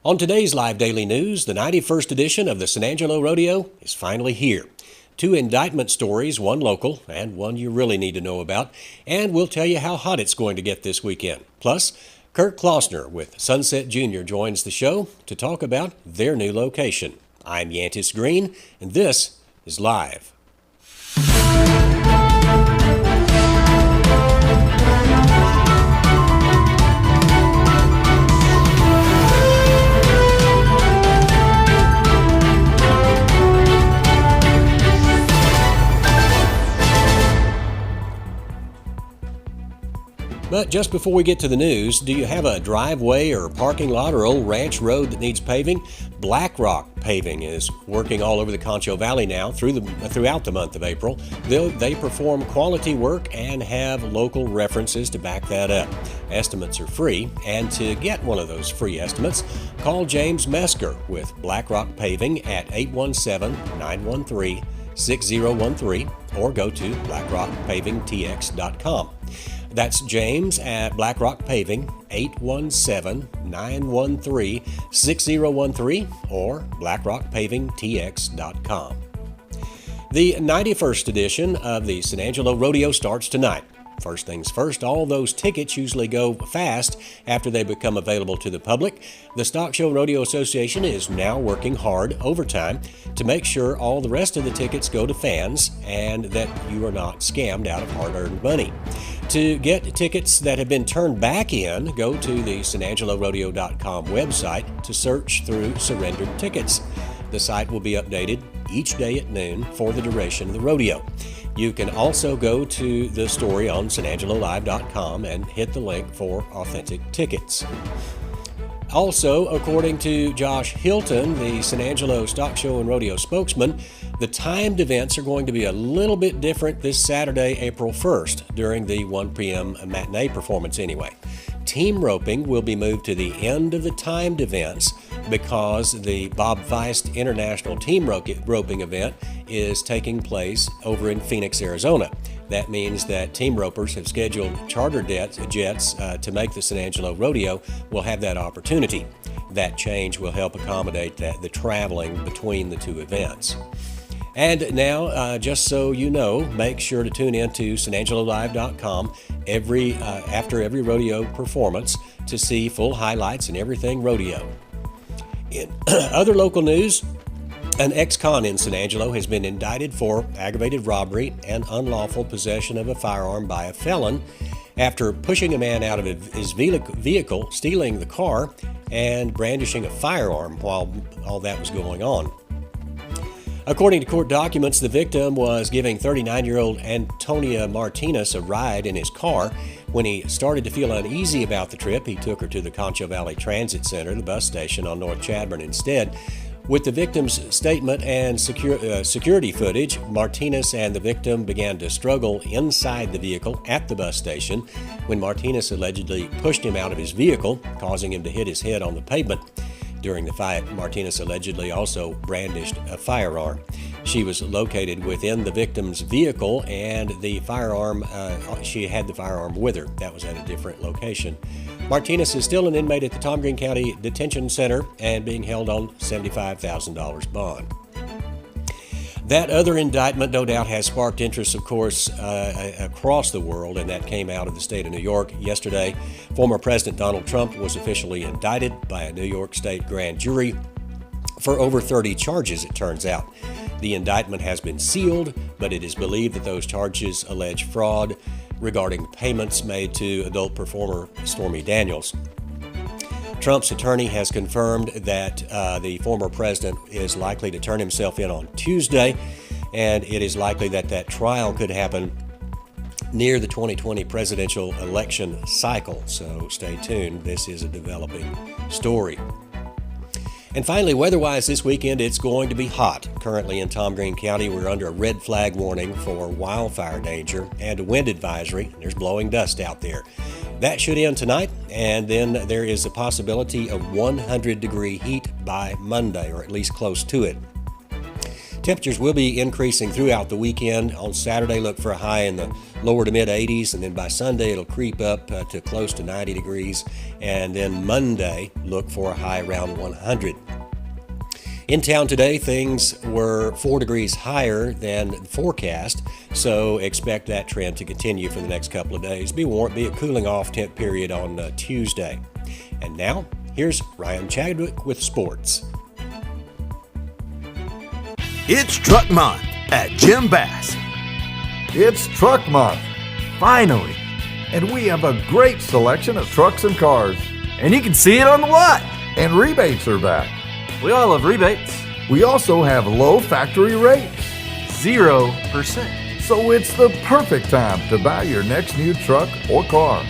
On today's Live Daily News, the 91st edition of the San Angelo Rodeo is finally here. 2 indictment stories, one local and one you really need to know about, and we'll tell you how hot it's going to get this weekend. Plus, Kurt Klausner with Sunset Jr. joins the show to talk about their new location. I'm Yantis Green, and this is Live. But just before we get to the news, do you have a driveway or parking lot or old ranch road that needs paving? BlackRock Paving is working all over the Concho Valley now throughout the month of April. They perform quality work and have local references to back that up. Estimates are free, and to get one of those free estimates, call James Mesker with BlackRock Paving at 817-913-6013 or go to blackrockpavingtx.com. That's James at BlackRock Paving, 817-913-6013 or blackrockpavingtx.com. The 91st edition of the San Angelo Rodeo starts tonight. First things first, all those tickets usually go fast after they become available to the public. The Stock Show Rodeo Association is now working hard overtime to make sure all the rest of the tickets go to fans and that you are not scammed out of hard-earned money. To get tickets that have been turned back in, go to the sanangelorodeo.com website to search through surrendered tickets. The site will be updated each day at noon for the duration of the rodeo. You can also go to the story on sanangelolive.com and hit the link for authentic tickets. Also, according to Josh Hilton, the San Angelo Stock Show and Rodeo spokesman, the timed events are going to be a little bit different this Saturday, April 1st, during the 1 p.m. matinee performance anyway. Team roping will be moved to the end of the timed events because the Bob Feist International Team Roping event is taking place over in Phoenix, Arizona. That means that team ropers have scheduled charter jets to make the San Angelo Rodeo will have that opportunity. That change will help accommodate the traveling between the two events. And now, just so you know, make sure to tune in to sanangelolive.com after every rodeo performance to see full highlights and everything rodeo. In other local news, an ex-con in San Angelo has been indicted for aggravated robbery and unlawful possession of a firearm by a felon after pushing a man out of his vehicle, stealing the car, and brandishing a firearm while all that was going on. According to court documents, the victim was giving 39-year-old Antonia Martinez a ride in his car. When he started to feel uneasy about the trip, he took her to the Concho Valley Transit Center, the bus station on North Chadbourn instead. With the victim's statement and security footage, Martinez and the victim began to struggle inside the vehicle at the bus station when Martinez allegedly pushed him out of his vehicle, causing him to hit his head on the pavement. During the fight, Martinez allegedly also brandished a firearm. She was located within the victim's vehicle, and the firearm, she had the firearm with her. That was at a different location. Martinez is still an inmate at the Tom Green County Detention Center and being held on $75,000 bond. That other indictment, no doubt, has sparked interest, of course, across the world, and that came out of the state of New York yesterday. Former President Donald Trump was officially indicted by a New York State grand jury for over 30 charges, it turns out. The indictment has been sealed, but it is believed that those charges allege fraud regarding payments made to adult performer Stormy Daniels. Trump's attorney has confirmed that the former president is likely to turn himself in on Tuesday, and it is likely that that trial could happen near the 2020 presidential election cycle. So stay tuned. This is a developing story. And finally, weather-wise this weekend, it's going to be hot. Currently in Tom Green County, we're under a red flag warning for wildfire danger and a wind advisory. There's blowing dust out there. That should end tonight, and then there is a possibility of 100-degree heat by Monday, or at least close to it. Temperatures will be increasing throughout the weekend. On Saturday, look for a high in the lower to mid 80s, and then by Sunday it'll creep up to close to 90 degrees, and then Monday look for a high around 100. In town today, things were 4 degrees higher than the forecast, so expect that trend to continue for the next couple of days. Be a cooling off temp period on Tuesday. And now, here's Ryan Chadwick with sports. It's Truck Month at Jim Bass. It's Truck Month, finally, and we have a great selection of trucks and cars. And you can see it on the lot. And rebates are back. We all love rebates. We also have low factory rates. 0%. So it's the perfect time to buy your next new truck or car.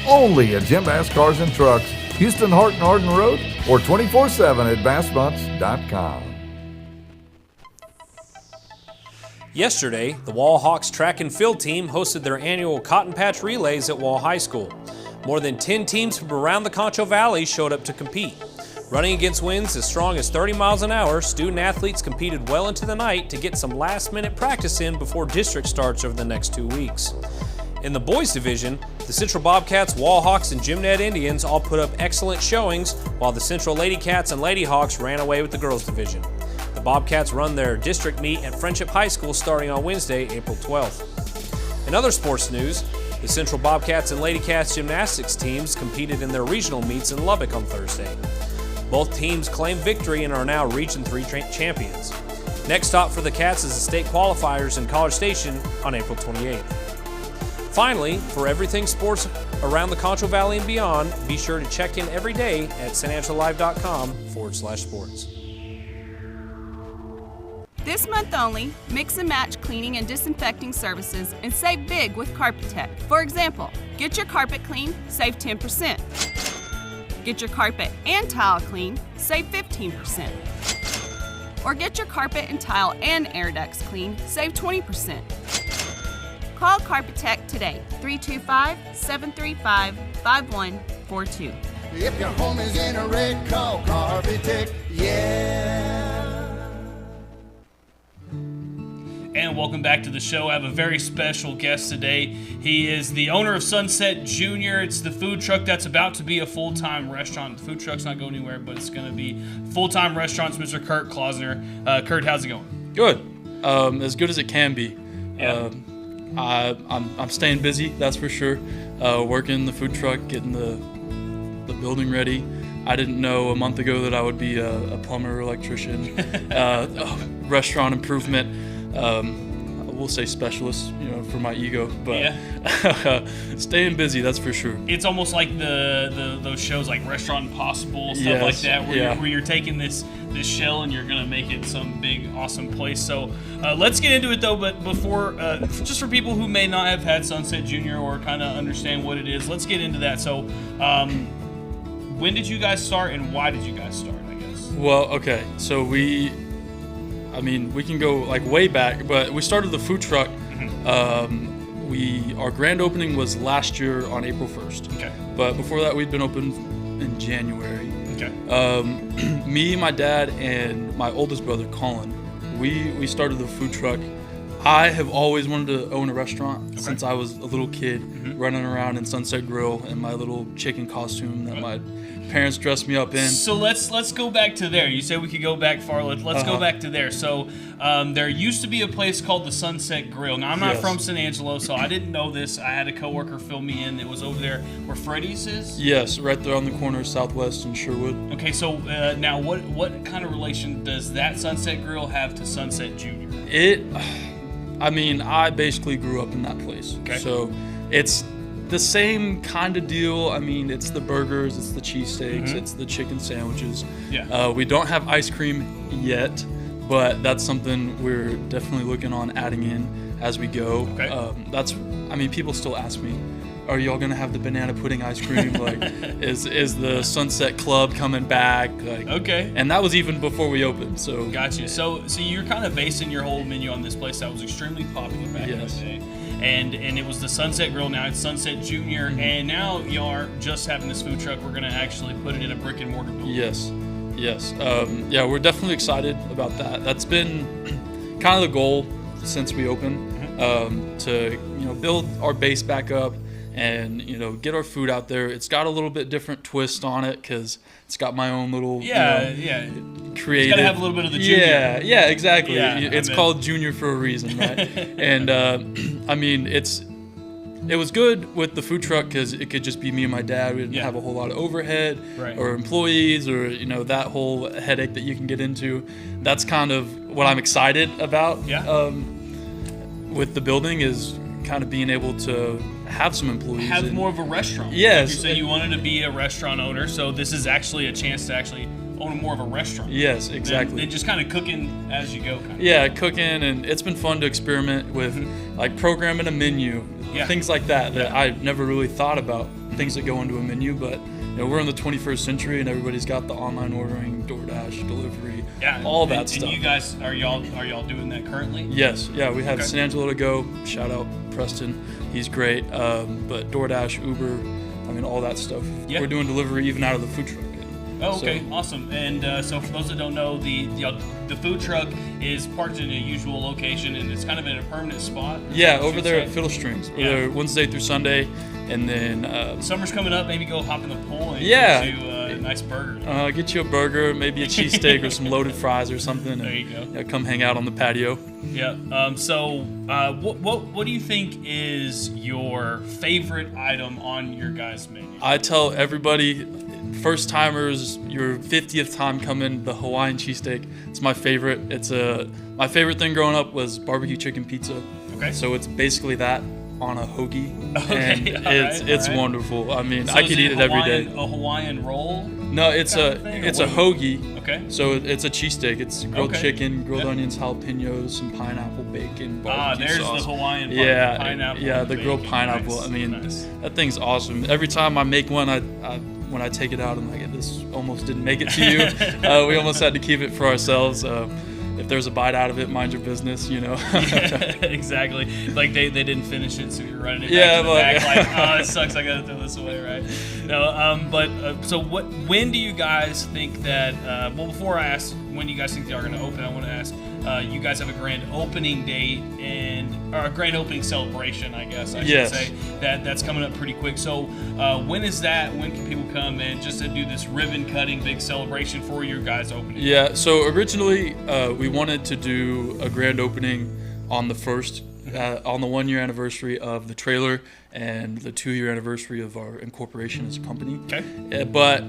Only at Jim Bass Cars and Trucks, Houston Hart and Arden Road, or 24/7 at bassbunts.com. Yesterday, the Wall Hawks track and field team hosted their annual Cotton Patch Relays at Wall High School. More than 10 teams from around the Concho Valley showed up to compete. Running against winds as strong as 30 miles an hour, student athletes competed well into the night to get some last-minute practice in before district starts over the next 2 weeks. In the boys division, the Central Bobcats, Wall Hawks, and Jim Ned Indians all put up excellent showings, while the Central Lady Cats and Lady Hawks ran away with the girls division. The Bobcats run their district meet at Friendship High School starting on Wednesday, April 12th. In other sports news, the Central Bobcats and Lady Cats gymnastics teams competed in their regional meets in Lubbock on Thursday. Both teams claimed victory and are now Region 3 champions. Next stop for the Cats is the state qualifiers in College Station on April 28th. Finally, for everything sports around the Concho Valley and beyond, be sure to check in every day at sanangelolive.com/sports. This month only, mix and match cleaning and disinfecting services and save big with Carpetech. For example, get your carpet clean, save 10%. Get your carpet and tile clean, save 15%. Or get your carpet and tile and air ducts clean, save 20%. Call Carpetech today, 325-735-5142. If your home is in a wreck, call Carpetech, yeah. And welcome back to the show. I have a very special guest today. He is the owner of Sunset Junior. It's the food truck that's about to be a full-time restaurant. The food truck's not going anywhere, but it's going to be full-time restaurants. Mr. Kurt Klausner. Kurt, how's it going? Good. As good as it can be. Yeah. I'm staying busy, that's for sure. Working the food truck, getting the building ready. I didn't know a month ago that I would be a plumber, electrician, restaurant improvement. We'll say specialist, for my ego, but yeah. Staying busy, that's for sure. It's almost like those shows like Restaurant Impossible, stuff like that, where you're taking this shell and you're gonna make it some big awesome place. So let's get into it though. But before, just for people who may not have had Sunset Junior or kind of understand what it is, let's get into that. So when did you guys start and why did you guys start? I guess. Well, okay, so we can go like way back, but we started the food truck. Our grand opening was last year on April 1st. Okay. But before that, we'd been open in January. Okay. Me, my dad, and my oldest brother, Colin, we started the food truck. I have always wanted to own a restaurant since I was a little kid, running around in Sunset Grill in my little chicken costume that my parents dressed me up in. So let's go back to there. You said we could go back far. Let's go back to there. So there used to be a place called the Sunset Grill. Now I'm not from San Angelo, so I didn't know this. I had a coworker fill me in. It was over there where Freddy's is. Yes, right there on the corner of Southwest and Sherwood. Okay, so now what kind of relation does that Sunset Grill have to Sunset Junior? I basically grew up in that place. Okay. So it's the same kind of deal. It's the burgers, it's the cheesesteaks, it's the chicken sandwiches. Yeah. We don't have ice cream yet, but that's something we're definitely looking on adding in as we go. Okay. People still ask me, are y'all gonna have the banana pudding ice cream? Like, is the Sunset Club coming back? Like, okay. And that was even before we opened. So got you. So you're kind of basing your whole menu on this place that was extremely popular back in the day. And it was the Sunset Grill. Now it's Sunset Junior, and now y'all are just having this food truck. We're gonna actually put it in a brick and mortar building. Yes. We're definitely excited about that. That's been kind of the goal since we opened. to build our base back up and get our food out there. It's got a little bit different twist on it because it's got my own little creative. It's gotta have a little bit of the junior. Yeah, exactly. Yeah, it's called Junior for a reason, right? And I mean, it was good with the food truck because it could just be me and my dad. We didn't have a whole lot of overhead or employees or that whole headache that you can get into. That's kind of what I'm excited about. With the building is kind of being able to have some employees. Have more of a restaurant. Yes. Like you said you wanted to be a restaurant owner, so this is actually a chance to actually own more of a restaurant. Yes, exactly. And just kind of cooking as you go. Yeah, cooking, and it's been fun to experiment with like programming a menu, things like that I never really thought about, things that go into a menu, but we're in the 21st century and everybody's got the online ordering, DoorDash, delivery, all that stuff. And you guys, are y'all doing that currently? Yes, we have San Angelo to go. Shout out Preston, he's great. But DoorDash, Uber, all that stuff. Yeah. We're doing delivery even out of the food truck. Oh, okay, awesome. And so for those that don't know, the food truck is parked in a usual location, and it's kind of in a permanent spot. Yeah, over there at Fiddle Strings. We're there Wednesday through Sunday, and then summer's coming up. Maybe go hop in the pool and get you a nice burger. Get you a burger, maybe a cheesesteak or some loaded fries or something. There you go. Come hang out on the patio. Yeah. So what do you think is your favorite item on your guys' menu? I tell everybody, first timers, your 50th time coming, the Hawaiian cheesesteak. It's my favorite. My favorite thing growing up was barbecue chicken pizza. Okay. So it's basically that on a hoagie, okay, and it's wonderful. I mean, so I could eat it every day. A Hawaiian roll? No, it's a hoagie. Okay. So it's a cheesesteak. It's grilled chicken, grilled onions, jalapenos, some pineapple, bacon, barbecue there's sauce. the Hawaiian pineapple. Yeah, the bacon. grilled pineapple. Nice. I mean, nice. That thing's awesome. Every time I make one, when I take it out, I'm like, this almost didn't make it to you. We almost had to keep it for ourselves. If there's a bite out of it, mind your business, Yeah, exactly. Like they didn't finish it, so you're running it back to the back like, it sucks, I gotta throw this away, right? No, so when do you guys think that, before I ask when do you guys think they are going to open, I want to ask, you guys have a grand opening date or a grand opening celebration, I guess I should say, that's coming up pretty quick. So when is that? When can people come and just to do this ribbon cutting big celebration for your guys' opening? Yeah, so originally we wanted to do a grand opening on the 1st, on the 1 year anniversary of the trailer and the 2 year anniversary of our incorporation as a company. Okay. But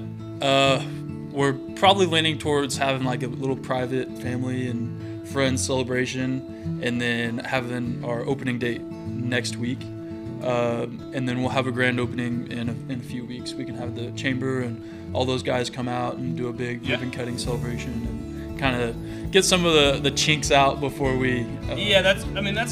we're probably leaning towards having like a little private family and friends celebration, and then having our opening date next week. And then we'll have a grand opening in a few weeks. We can have the chamber and all those guys come out and do a big ribbon cutting celebration and kind of get some of the chinks out before we. That's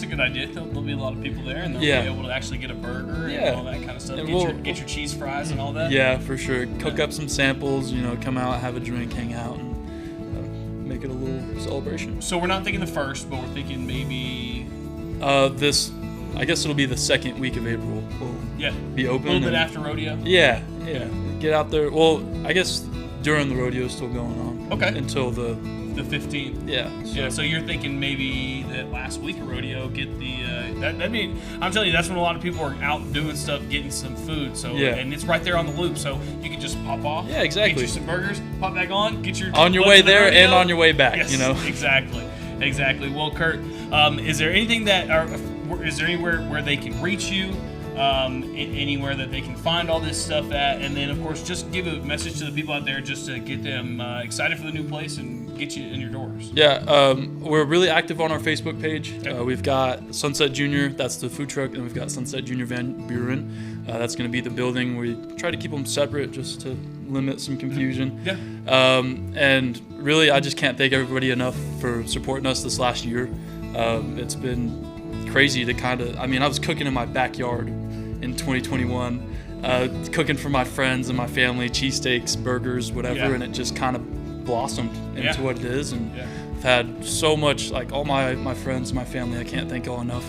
a good idea. There'll be a lot of people there, and they'll be able to actually get a burger and all that kind of stuff. Get your cheese fries and all that. Yeah, for sure. Cook up some samples. Come out, have a drink, hang out, and make it a little celebration. So we're not thinking the 1st, but we're thinking maybe. I guess it'll be the 2nd week of April. We'll be open. A little bit after rodeo. Yeah. Get out there. Well, I guess during the rodeo is still going on. Okay. Until the 15th. Yeah. So you're thinking maybe that last week of rodeo, get the. I'm telling you, that's when a lot of people are out doing stuff, getting some food. So and it's right there on the loop, so you can just pop off. Yeah, exactly. Get you some burgers, pop back on, get your. On your way there and on your way back. Yes, Exactly. Well, Kurt, is there anything is there anywhere where they can reach you? Anywhere that they can find all this stuff at, and then of course just give a message to the people out there just to get them excited for the new place and get you in your doors. We're really active on our Facebook page. We've got Sunset Junior, that's the food truck, and we've got Sunset Junior Van Buren. That's going to be the building. We try to keep them separate just to limit some confusion. And really, I just can't thank everybody enough for supporting us this last year. It's been crazy to I was cooking in my backyard in 2021, cooking for my friends and my family, cheesesteaks, burgers, whatever, and it just kind of blossomed into what it is. And I've had so much, like all my friends, my family, I can't thank y'all enough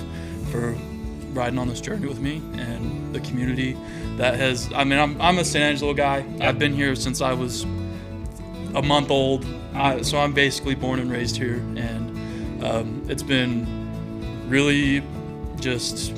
for riding on this journey with me, and the community that has, I'm a San Angelo guy. I've been here since I was a month old, so I'm basically born and raised here, and it's been really just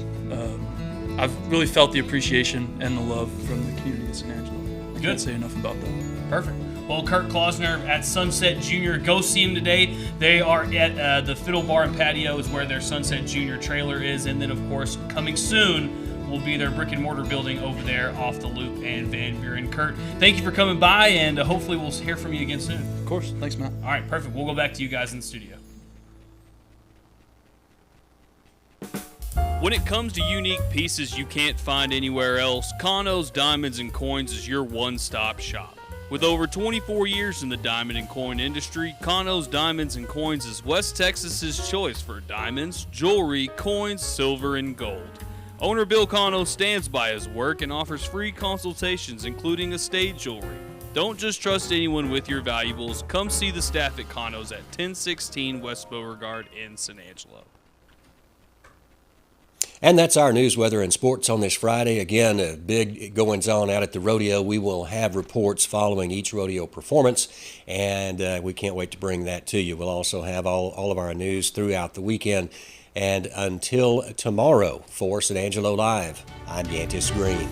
I've really felt the appreciation and the love from the community of San Angelo. I can't say enough about that. Perfect. Well, Kurt Klausner at Sunset Junior. Go see him today. They are at the Fiddle Bar and Patio is where their Sunset Junior trailer is. And then, of course, coming soon will be their brick and mortar building over there off the Loop and Van Buren. Kurt, thank you for coming by, and hopefully we'll hear from you again soon. Of course. Thanks, Matt. All right, perfect. We'll go back to you guys in the studio. When it comes to unique pieces you can't find anywhere else, Condo's Diamonds and Coins is your one-stop shop. With over 24 years in the diamond and coin industry, Condo's Diamonds and Coins is West Texas's choice for diamonds, jewelry, coins, silver, and gold. Owner Bill Condo stands by his work and offers free consultations, including estate jewelry. Don't just trust anyone with your valuables. Come see the staff at Condo's at 1016 West Beauregard in San Angelo. And that's our news, weather, and sports on this Friday. Again, big goings-on out at the rodeo. We will have reports following each rodeo performance, and we can't wait to bring that to you. We'll also have all of our news throughout the weekend. And until tomorrow, for San Angelo Live, I'm Yantis Green.